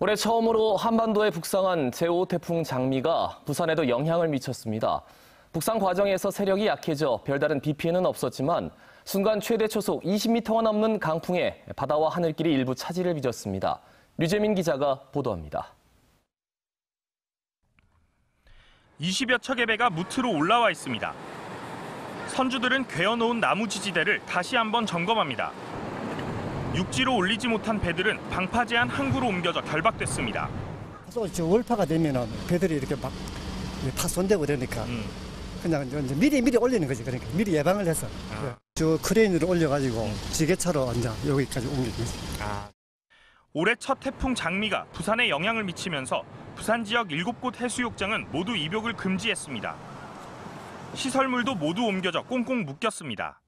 올해 처음으로 한반도에 북상한 제5 태풍 장미가 부산에도 영향을 미쳤습니다. 북상 과정에서 세력이 약해져 별다른 비 피해는 없었지만 순간 최대 초속 20m가 넘는 강풍에 바다와 하늘길이 일부 차질을 빚었습니다. 류재민 기자가 보도합니다. 20여 척의 배가 무트로 올라와 있습니다. 선주들은 괴어놓은 나무 지지대를 다시 한번 점검합니다. 육지로 올리지 못한 배들은 방파 제한 항구로 옮겨져 결박됐습니다. 월파가 되면 배들이 이렇게 막 파손되고 그러니까 그냥 이제 미리 올리는 거지. 그러니까 미리 예방을 해서 저 크레인으로 올려가지고 지게차로 이제 여기까지 옮기는 거지. 올해 첫 태풍 장미가 부산에 영향을 미치면서 부산 지역 7곳 해수욕장은 모두 입욕을 금지했습니다. 시설물도 모두 옮겨져 꽁꽁 묶였습니다.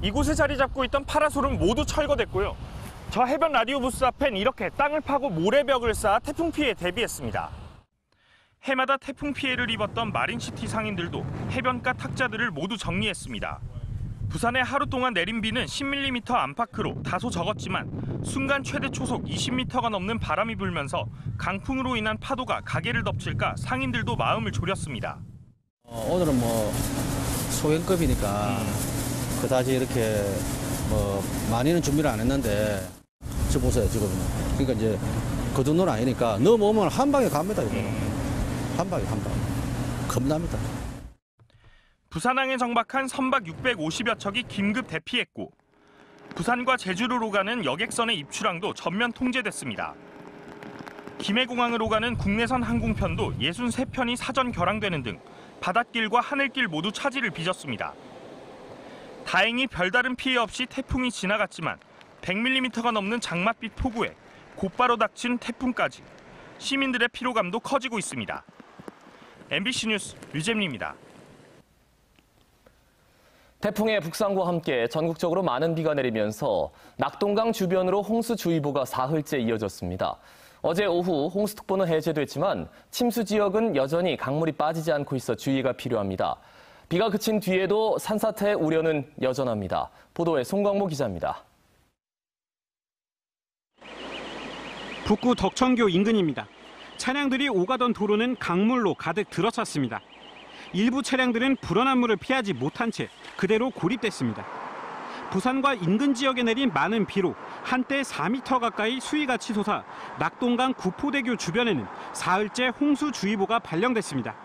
이곳에 자리 잡고 있던 파라솔은 모두 철거됐고요. 저 해변 라디오 부스 앞엔 이렇게 땅을 파고 모래벽을 쌓아 태풍 피해에 대비했습니다. 해마다 태풍 피해를 입었던 마린시티 상인들도 해변가 탁자들을 모두 정리했습니다. 부산에 하루 동안 내린 비는 10mm 안팎으로 다소 적었지만 순간 최대 초속 20m가 넘는 바람이 불면서 강풍으로 인한 파도가 가게를 덮칠까 상인들도 마음을 졸였습니다. 오늘은 소형급이니까 그다지 이렇게 많이는 준비를 안 했는데 저 보세요 지금. 그러니까 이제 그 정도는 아니니까 넘어오면 한 방에 갑니다. 이거. 한 방에. 겁납니다. 부산항에 정박한 선박 650여 척이 긴급 대피했고 부산과 제주로로 가는 여객선의 입출항도 전면 통제됐습니다. 김해공항으로 가는 국내선 항공편도 63편이 사전 결항되는 등 바닷길과 하늘길 모두 차질을 빚었습니다. 다행히 별다른 피해 없이 태풍이 지나갔지만 100mm가 넘는 장맛빛 폭우에 곧바로 닥친 태풍까지 시민들의 피로감도 커지고 있습니다. MBC 뉴스 류재민입니다. 태풍의 북상과 함께 전국적으로 많은 비가 내리면서 낙동강 주변으로 홍수주의보가 사흘째 이어졌습니다. 어제 오후 홍수특보는 해제됐지만 침수 지역은 여전히 강물이 빠지지 않고 있어 주의가 필요합니다. 비가 그친 뒤에도 산사태의 우려는 여전합니다. 보도에 송광모 기자입니다. 북구 덕천교 인근입니다. 차량들이 오가던 도로는 강물로 가득 들어찼습니다. 일부 차량들은 불어난 물을 피하지 못한 채 그대로 고립됐습니다. 부산과 인근 지역에 내린 많은 비로 한때 4m 가까이 수위가 치솟아 낙동강 구포대교 주변에는 사흘째 홍수주의보가 발령됐습니다.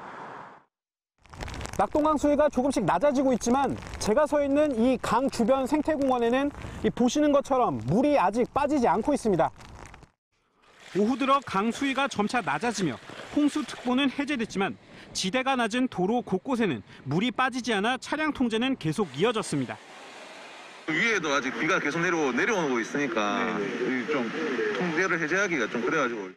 낙동강 수위가 조금씩 낮아지고 있지만 제가 서 있는 이 강 주변 생태공원에는 보시는 것처럼 물이 아직 빠지지 않고 있습니다. 오후 들어 강 수위가 점차 낮아지며 홍수특보는 해제됐지만 지대가 낮은 도로 곳곳에는 물이 빠지지 않아 차량 통제는 계속 이어졌습니다. 위에도 아직 비가 계속 내려오고 있으니까 좀 통제를 해제하기가 좀 그래가지고.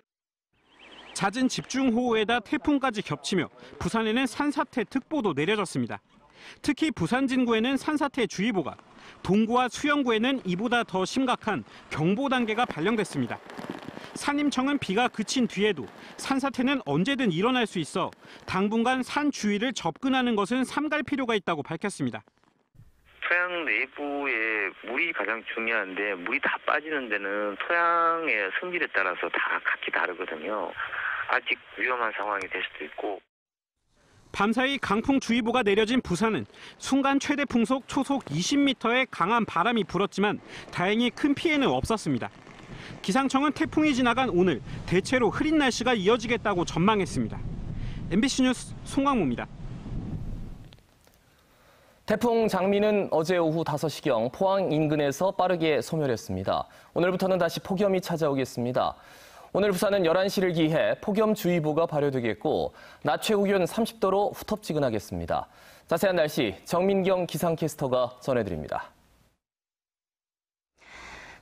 잦은 집중호우에다 태풍까지 겹치며 부산에는 산사태 특보도 내려졌습니다. 특히 부산 진구에는 산사태 주의보가, 동구와 수영구에는 이보다 더 심각한 경보 단계가 발령됐습니다. 산림청은 비가 그친 뒤에도 산사태는 언제든 일어날 수 있어 당분간 산 주위를 접근하는 것은 삼갈 필요가 있다고 밝혔습니다. 토양 내부에 물이 가장 중요한데 물이 다 빠지는 데는 토양의 성질에 따라서 다 각기 다르거든요. 아직 위험한 상황이 될 수도 있고. 밤사이 강풍주의보가 내려진 부산은 순간 최대 풍속 초속 20m의 강한 바람이 불었지만 다행히 큰 피해는 없었습니다. 기상청은 태풍이 지나간 오늘 대체로 흐린 날씨가 이어지겠다고 전망했습니다. MBC 뉴스 송광모입니다. 태풍 장미는 어제 오후 5시경 포항 인근에서 빠르게 소멸했습니다. 오늘부터는 다시 폭염이 찾아오겠습니다. 오늘 부산은 11시를 기해 폭염주의보가 발효되겠고 낮 최고 기온 30도로 후텁지근하겠습니다. 자세한 날씨 정민경 기상캐스터가 전해드립니다.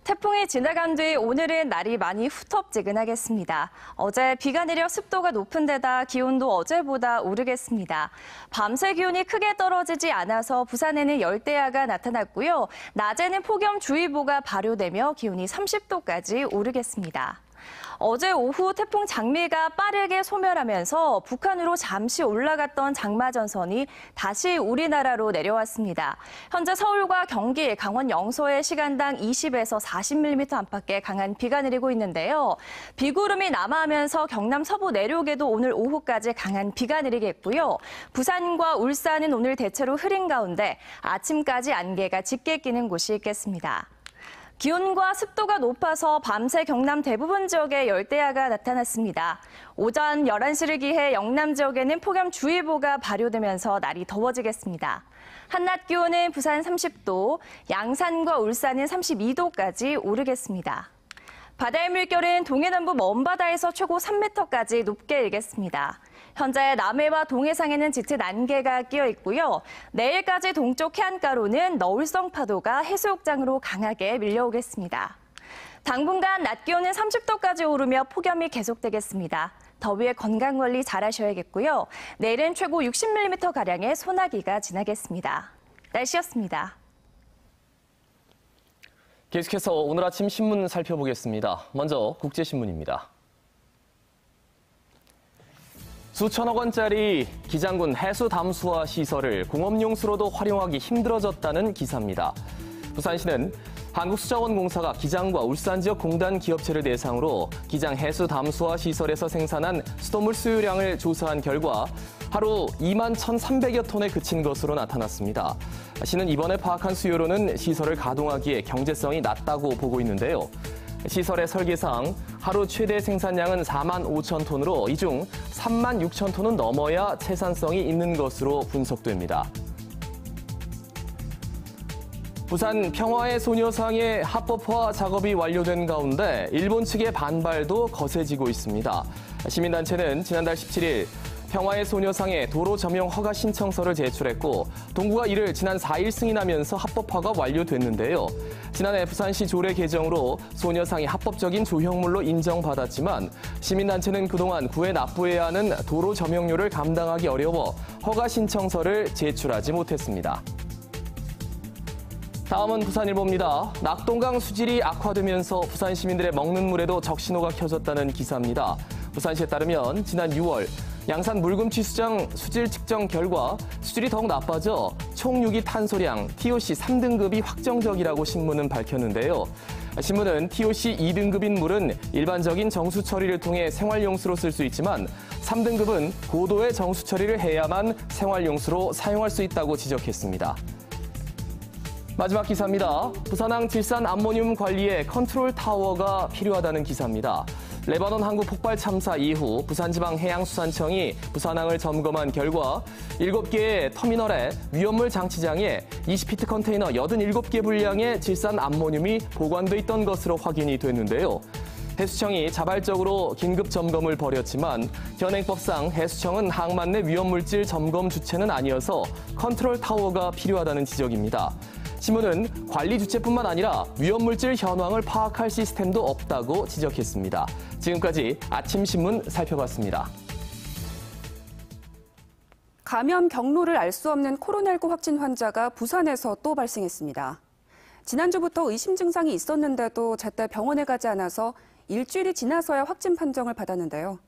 태풍이 지나간 뒤 오늘은 날이 많이 후텁지근하겠습니다. 어제 비가 내려 습도가 높은 데다 기온도 어제보다 오르겠습니다. 밤새 기온이 크게 떨어지지 않아서 부산에는 열대야가 나타났고요. 낮에는 폭염주의보가 발효되며 기온이 30도까지 오르겠습니다. 어제 오후 태풍 장미가 빠르게 소멸하면서 북한으로 잠시 올라갔던 장마전선이 다시 우리나라로 내려왔습니다. 현재 서울과 경기, 강원 영서에 시간당 20에서 40mm 안팎의 강한 비가 내리고 있는데요. 비구름이 남하하면서 경남 서부 내륙에도 오늘 오후까지 강한 비가 내리겠고요. 부산과 울산은 오늘 대체로 흐린 가운데 아침까지 안개가 짙게 끼는 곳이 있겠습니다. 기온과 습도가 높아서 밤새 경남 대부분 지역에 열대야가 나타났습니다. 오전 11시를 기해 영남 지역에는 폭염주의보가 발효되면서 날이 더워지겠습니다. 한낮 기온은 부산 30도, 양산과 울산은 32도까지 오르겠습니다. 바다의 물결은 동해남부 먼바다에서 최고 3m까지 높게 일겠습니다. 현재 남해와 동해상에는 짙은 안개가 끼어 있고요. 내일까지 동쪽 해안가로는 너울성 파도가 해수욕장으로 강하게 밀려오겠습니다. 당분간 낮 기온은 30도까지 오르며 폭염이 계속되겠습니다. 더위에 건강관리 잘하셔야겠고요. 내일은 최고 60mm가량의 소나기가 지나겠습니다. 날씨였습니다. 계속해서 오늘 아침 신문 살펴보겠습니다. 먼저 국제신문입니다. 수천억 원짜리 기장군 해수 담수화 시설을 공업용수로도 활용하기 힘들어졌다는 기사입니다. 부산시는 한국수자원공사가 기장과 울산 지역 공단 기업체를 대상으로 기장 해수 담수화 시설에서 생산한 수돗물 수유량을 조사한 결과 하루 2만 1,300여 톤에 그친 것으로 나타났습니다. 시는 이번에 파악한 수요로는 시설을 가동하기에 경제성이 낮다고 보고 있는데요. 시설의 설계상 하루 최대 생산량은 4만 5천 톤으로 이 중 3만 6천 톤은 넘어야 채산성이 있는 것으로 분석됩니다. 부산 평화의 소녀상의 합법화 작업이 완료된 가운데 일본 측의 반발도 거세지고 있습니다. 시민단체는 지난달 17일 평화의 소녀상에 도로 점용 허가 신청서를 제출했고 동구가 이를 지난 4일 승인하면서 합법화가 완료됐는데요. 지난해 부산시 조례 개정으로 소녀상이 합법적인 조형물로 인정받았지만 시민단체는 그동안 구에 납부해야 하는 도로 점용료를 감당하기 어려워 허가 신청서를 제출하지 못했습니다. 다음은 부산일보입니다. 낙동강 수질이 악화되면서 부산 시민들의 먹는 물에도 적신호가 켜졌다는 기사입니다. 부산시에 따르면 지난 6월 양산 물금취수장 수질 측정 결과 수질이 더욱 나빠져 총 유기 탄소량 TOC 3등급이 확정적이라고 신문은 밝혔는데요. 신문은 TOC 2등급인 물은 일반적인 정수 처리를 통해 생활용수로 쓸 수 있지만 3등급은 고도의 정수 처리를 해야만 생활용수로 사용할 수 있다고 지적했습니다. 마지막 기사입니다. 부산항 질산 암모늄 관리에 컨트롤 타워가 필요하다는 기사입니다. 레바논 항구 폭발 참사 이후 부산지방해양수산청이 부산항을 점검한 결과 7개의 터미널의 위험물 장치장에 20피트 컨테이너 87개 분량의 질산 암모늄이 보관돼 있던 것으로 확인이 됐는데요. 해수청이 자발적으로 긴급 점검을 벌였지만 현행법상 해수청은 항만 내 위험물질 점검 주체는 아니어서 컨트롤 타워가 필요하다는 지적입니다. 신문은 관리 주체뿐만 아니라 위험물질 현황을 파악할 시스템도 없다고 지적했습니다. 지금까지 아침 신문 살펴봤습니다. 감염 경로를 알 수 없는 코로나19 확진 환자가 부산에서 또 발생했습니다. 지난주부터 의심 증상이 있었는데도 제때 병원에 가지 않아서 일주일이 지나서야 확진 판정을 받았는데요.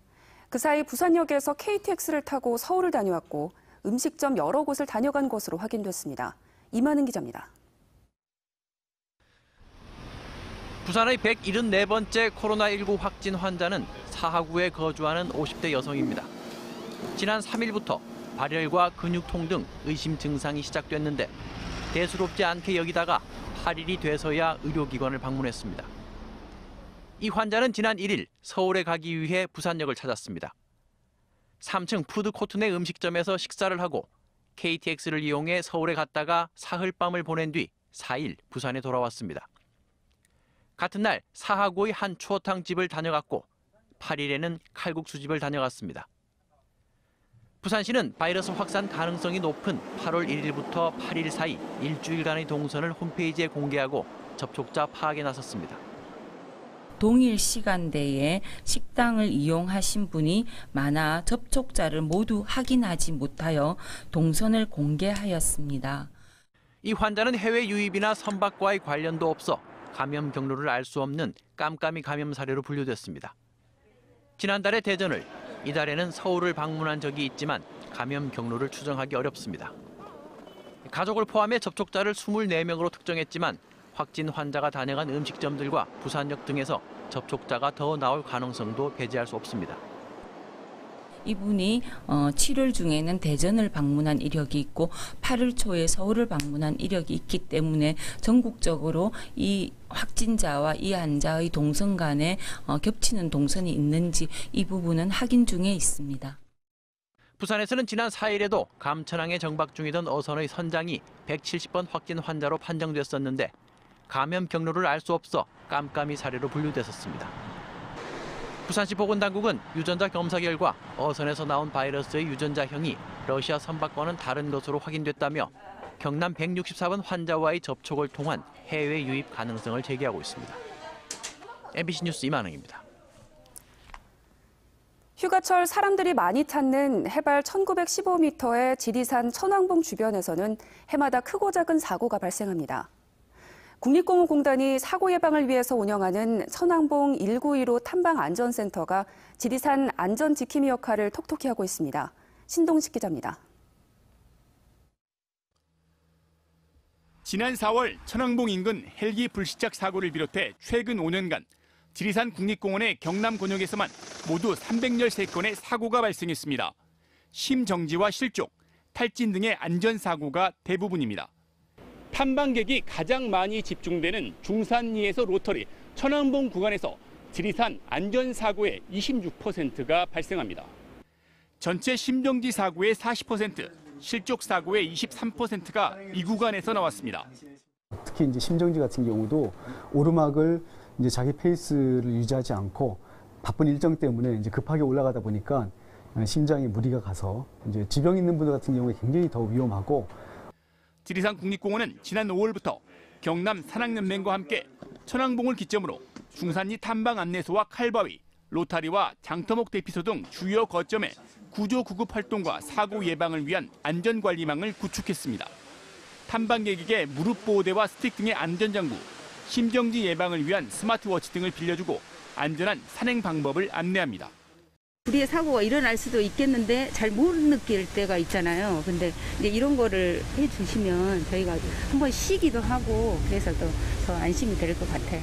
그 사이 부산역에서 KTX를 타고 서울을 다녀왔고 음식점 여러 곳을 다녀간 것으로 확인됐습니다. 이만은 기자입니다. 부산의 174번째 코로나19 확진 환자는 사하구에 거주하는 50대 여성입니다. 지난 3일부터 발열과 근육통 등 의심 증상이 시작됐는데 대수롭지 않게 여기다가 8일이 돼서야 의료기관을 방문했습니다. 이 환자는 지난 1일 서울에 가기 위해 부산역을 찾았습니다. 3층 푸드코트 내 음식점에서 식사를 하고 KTX를 이용해 서울에 갔다가 사흘밤을 보낸 뒤 4일 부산에 돌아왔습니다. 같은 날 사하구의 한 추어탕집을 다녀갔고 8일에는 칼국수집을 다녀갔습니다. 부산시는 바이러스 확산 가능성이 높은 8월 1일부터 8일 사이 일주일간의 동선을 홈페이지에 공개하고 접촉자 파악에 나섰습니다. 동일 시간대에 식당을 이용하신 분이 많아 접촉자를 모두 확인하지 못하여 동선을 공개하였습니다. 이 환자는 해외 유입이나 선박과의 관련도 없어 감염 경로를 알 수 없는 깜깜이 감염 사례로 분류됐습니다. 지난달에 대전을, 이달에는 서울을 방문한 적이 있지만 감염 경로를 추정하기 어렵습니다. 가족을 포함해 접촉자를 24명으로 특정했지만 확진 환자가 다녀간 음식점들과 부산역 등에서 접촉자가 더 나올 가능성도 배제할 수 없습니다. 이분이 7월 중에는 대전을 방문한 이력이 있고 8월 초에 서울을 방문한 이력이 있기 때문에 전국적으로 이 확진자와 이 환자의 동선 간에 겹치는 동선이 있는지 이 부분은 확인 중에 있습니다. 부산에서는 지난 4일에도 감천항에 정박 중이던 어선의 선장이 170번 확진 환자로 판정됐었는데 감염 경로를 알 수 없어 깜깜이 사례로 분류됐었습니다. 부산시 보건당국은 유전자 검사 결과 어선에서 나온 바이러스의 유전자형이 러시아 선박과는 다른 것으로 확인됐다며 경남 164번 환자와의 접촉을 통한 해외 유입 가능성을 제기하고 있습니다. MBC 뉴스 이만흥입니다. 휴가철 사람들이 많이 찾는 해발 1915m의 지리산 천왕봉 주변에서는 해마다 크고 작은 사고가 발생합니다. 국립공원공단이 사고 예방을 위해서 운영하는 천왕봉 1915 탐방안전센터가 지리산 안전지킴이 역할을 톡톡히 하고 있습니다. 신동식 기자입니다. 지난 4월 천왕봉 인근 헬기 불시착 사고를 비롯해 최근 5년간 지리산 국립공원의 경남 권역에서만 모두 313건의 사고가 발생했습니다. 심정지와 실족, 탈진 등의 안전사고가 대부분입니다. 탐방객이 가장 많이 집중되는 중산리에서 로터리, 천왕봉 구간에서 지리산 안전사고의 26%가 발생합니다. 전체 심정지 사고의 40%, 실족 사고의 23%가 이 구간에서 나왔습니다. 특히 이제 심정지 같은 경우도 오르막을 이제 자기 페이스를 유지하지 않고 바쁜 일정 때문에 이제 급하게 올라가다 보니까 심장에 무리가 가서 이제 지병 있는 분들 같은 경우에 굉장히 더 위험하고. 지리산 국립공원은 지난 5월부터 경남 산악연맹과 함께 천왕봉을 기점으로 중산리 탐방 안내소와 칼바위, 로타리와 장터목 대피소 등 주요 거점에 구조 구급 활동과 사고 예방을 위한 안전관리망을 구축했습니다. 탐방객에게 무릎 보호대와 스틱 등의 안전장구, 심정지 예방을 위한 스마트워치 등을 빌려주고 안전한 산행 방법을 안내합니다. 불의의 사고가 일어날 수도 있겠는데 잘 못 느낄 때가 있잖아요. 근데 이제 이런 거를 해주시면 저희가 한번 쉬기도 하고 그래서 더 안심이 될 것 같아요.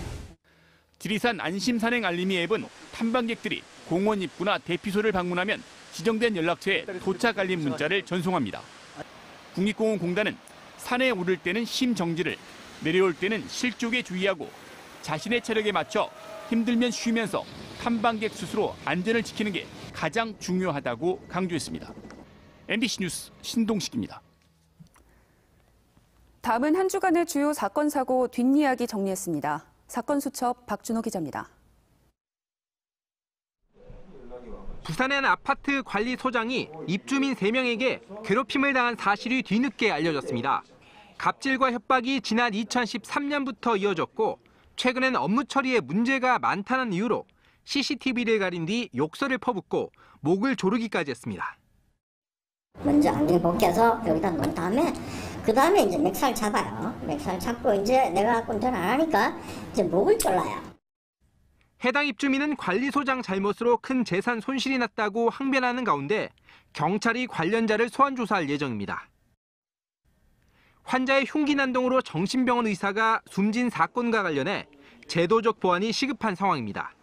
지리산 안심산행 알림이 앱은 탐방객들이 공원 입구나 대피소를 방문하면 지정된 연락처에 도착 알림 문자를 전송합니다. 국립공원공단은 산에 오를 때는 심정지를, 내려올 때는 실족에 주의하고 자신의 체력에 맞춰 힘들면 쉬면서 탐방객 스스로 안전을 지키는 게 가장 중요하다고 강조했습니다. MBC 뉴스 신동식입니다. 다음은 한 주간의 주요 사건, 사고 뒷이야기 정리했습니다. 사건 수첩 박준호 기자입니다. 부산의 한 아파트 관리소장이 입주민 3명에게 괴롭힘을 당한 사실이 뒤늦게 알려졌습니다. 갑질과 협박이 지난 2013년부터 이어졌고 최근엔 업무 처리에 문제가 많다는 이유로 CCTV를 가린 뒤 욕설을 퍼붓고 목을 조르기까지 했습니다. 먼저 안경 벗겨서 여기다 놓은 다음에 그 다음에 이제 맥살 잡아요. 맥살 잡고 이제 내가 운전 안 하니까 이제 목을 졸라요. 해당 입주민은 관리소장 잘못으로 큰 재산 손실이 났다고 항변하는 가운데 경찰이 관련자를 소환 조사할 예정입니다. 환자의 흉기 난동으로 정신병원 의사가 숨진 사건과 관련해 제도적 보완이 시급한 상황입니다.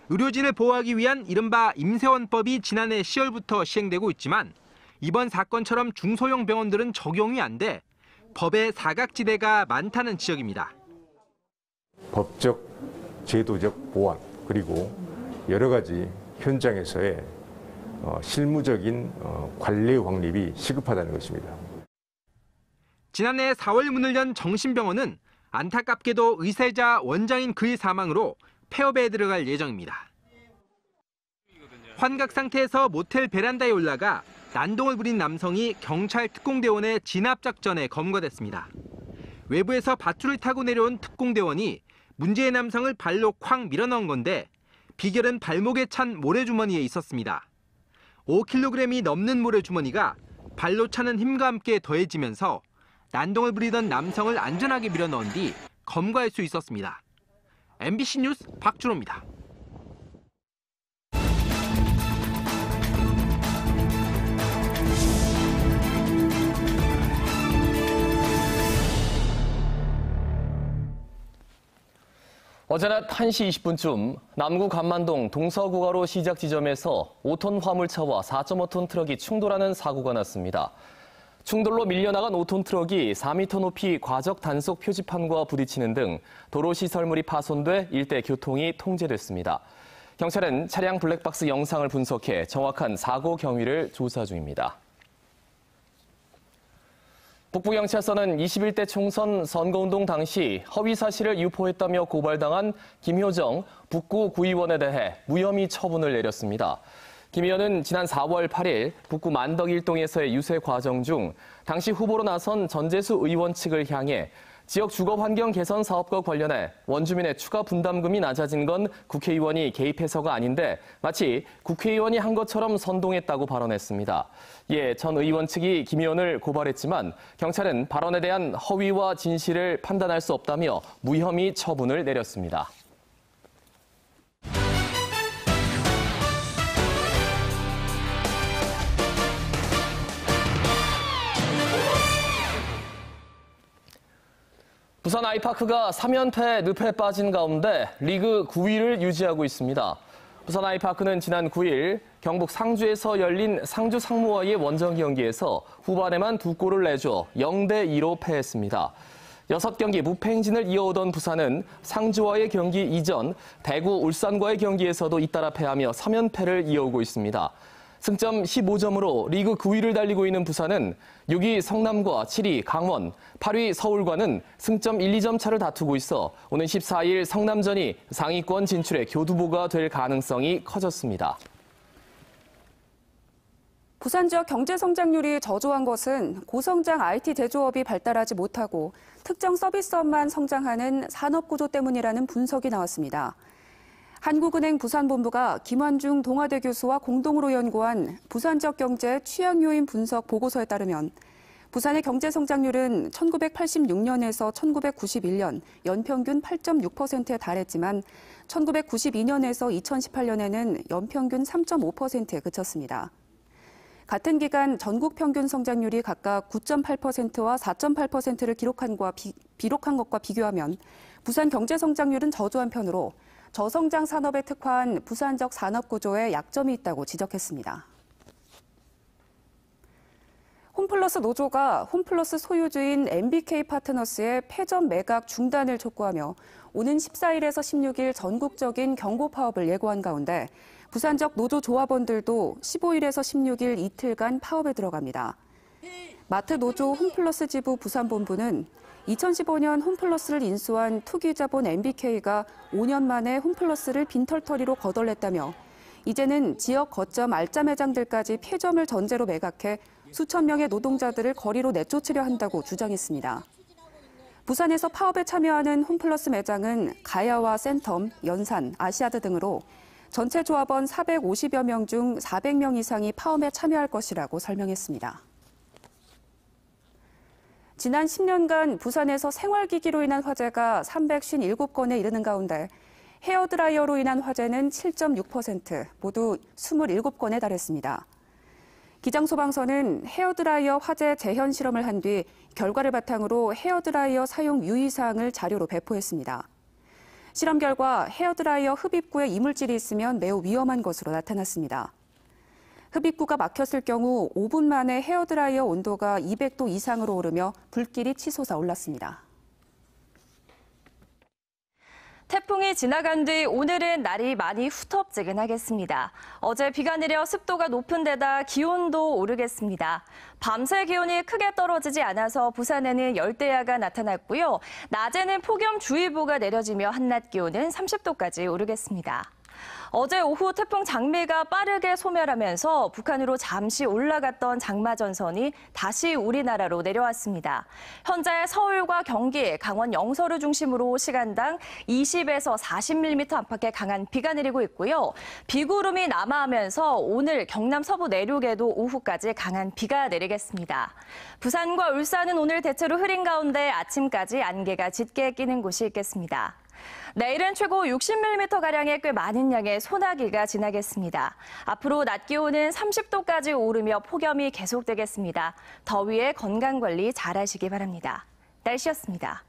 의료진을 보호하기 위한 이른바 임세원법이 지난해 10월부터 시행되고 있지만 이번 사건처럼 중소형 병원들은 적용이 안 돼 법의 사각지대가 많다는 지적입니다. 법적, 제도적 보완 그리고 여러 가지 현장에서의 실무적인 관리 확립이 시급하다는 것입니다. 지난해 4월 문을 연 정신병원은 안타깝게도 의사이자 원장인 그의 사망으로 폐업에 들어갈 예정입니다. 환각 상태에서 모텔 베란다에 올라가 난동을 부린 남성이 경찰 특공대원의 진압작전에 검거됐습니다. 외부에서 밧줄을 타고 내려온 특공대원이 문제의 남성을 발로 쾅 밀어넣은 건데 비결은 발목에 찬 모래주머니에 있었습니다. 5kg이 넘는 모래주머니가 발로 차는 힘과 함께 더해지면서 난동을 부리던 남성을 안전하게 밀어넣은 뒤 검거할 수 있었습니다. MBC 뉴스 박준호입니다. 어제 낮 1시 20분쯤 남구 관만동 동서구가로 시작 지점에서 5톤 화물차와 4.5톤 트럭이 충돌하는 사고가 났습니다. 충돌로 밀려나간 5톤 트럭이 4m 높이 과적 단속 표지판과 부딪히는 등 도로 시설물이 파손돼 일대 교통이 통제됐습니다. 경찰은 차량 블랙박스 영상을 분석해 정확한 사고 경위를 조사 중입니다. 북부경찰서는 21대 총선 선거운동 당시 허위 사실을 유포했다며 고발당한 김효정 북구 구의원에 대해 무혐의 처분을 내렸습니다. 김 의원은 지난 4월 8일 북구 만덕 일동에서의 유세 과정 중 당시 후보로 나선 전재수 의원 측을 향해 지역 주거 환경 개선 사업과 관련해 원주민의 추가 분담금이 낮아진 건 국회의원이 개입해서가 아닌데 마치 국회의원이 한 것처럼 선동했다고 발언했습니다. 이에 전 의원 측이 김 의원을 고발했지만 경찰은 발언에 대한 허위와 진실을 판단할 수 없다며 무혐의 처분을 내렸습니다. 부산 아이파크가 3연패 늪에 빠진 가운데 리그 9위를 유지하고 있습니다. 부산 아이파크는 지난 9일 경북 상주에서 열린 상주 상무와의 원정 경기에서 후반에만 2골을 내줘 0대2로 패했습니다. 6경기 무패 행진을 이어오던 부산은 상주와의 경기 이전 대구, 울산과의 경기에서도 잇따라 패하며 3연패를 이어오고 있습니다. 승점 15점으로 리그 9위를 달리고 있는 부산은 6위 성남과 7위 강원, 8위 서울과는 승점 1, 2점 차를 다투고 있어 오는 14일 성남전이 상위권 진출의 교두보가 될 가능성이 커졌습니다. 부산 지역 경제 성장률이 저조한 것은 고성장 IT 제조업이 발달하지 못하고 특정 서비스업만 성장하는 산업구조 때문이라는 분석이 나왔습니다. 한국은행 부산본부가 김환중 동아대 교수와 공동으로 연구한 부산 지역 경제 취약 요인 분석 보고서에 따르면 부산의 경제 성장률은 1986년에서 1991년 연평균 8.6%에 달했지만 1992년에서 2018년에는 연평균 3.5%에 그쳤습니다. 같은 기간 전국 평균 성장률이 각각 9.8%와 4.8%를 기록한 것과 비교하면 부산 경제 성장률은 저조한 편으로 저성장 산업에 특화한 부산적 산업 구조에 약점이 있다고 지적했습니다. 홈플러스 노조가 홈플러스 소유주인 MBK 파트너스의 폐점 매각 중단을 촉구하며 오는 14일에서 16일 전국적인 경고 파업을 예고한 가운데 부산적 노조 조합원들도 15일에서 16일 이틀간 파업에 들어갑니다. 마트 노조 홈플러스 지부 부산본부는 2015년 홈플러스를 인수한 투기자본 MBK가 5년 만에 홈플러스를 빈털터리로 거덜냈다며 이제는 지역 거점 알짜 매장들까지 폐점을 전제로 매각해 수천 명의 노동자들을 거리로 내쫓으려 한다고 주장했습니다. 부산에서 파업에 참여하는 홈플러스 매장은 가야와 센텀, 연산, 아시아드 등으로 전체 조합원 450여 명 중 400명 이상이 파업에 참여할 것이라고 설명했습니다. 지난 10년간 부산에서 생활기기로 인한 화재가 357건에 이르는 가운데 헤어드라이어로 인한 화재는 7.6%, 모두 27건에 달했습니다. 기장소방서는 헤어드라이어 화재 재현 실험을 한 뒤 결과를 바탕으로 헤어드라이어 사용 유의사항을 자료로 배포했습니다. 실험 결과 헤어드라이어 흡입구에 이물질이 있으면 매우 위험한 것으로 나타났습니다. 흡입구가 막혔을 경우 5분 만에 헤어드라이어 온도가 200도 이상으로 오르며 불길이 치솟아 올랐습니다. 태풍이 지나간 뒤 오늘은 날이 많이 후텁지근하겠습니다. 어제 비가 내려 습도가 높은 데다 기온도 오르겠습니다. 밤새 기온이 크게 떨어지지 않아서 부산에는 열대야가 나타났고요. 낮에는 폭염주의보가 내려지며 한낮 기온은 30도까지 오르겠습니다. 어제 오후 태풍 장미가 빠르게 소멸하면서 북한으로 잠시 올라갔던 장마전선이 다시 우리나라로 내려왔습니다. 현재 서울과 경기, 강원 영서를 중심으로 시간당 20에서 40mm 안팎의 강한 비가 내리고 있고요. 비구름이 남하하면서 오늘 경남 서부 내륙에도 오후까지 강한 비가 내리겠습니다. 부산과 울산은 오늘 대체로 흐린 가운데 아침까지 안개가 짙게 끼는 곳이 있겠습니다. 내일은 최고 60mm가량의 꽤 많은 양의 소나기가 지나겠습니다. 앞으로 낮 기온은 30도까지 오르며 폭염이 계속되겠습니다. 더위에 건강관리 잘하시기 바랍니다. 날씨였습니다.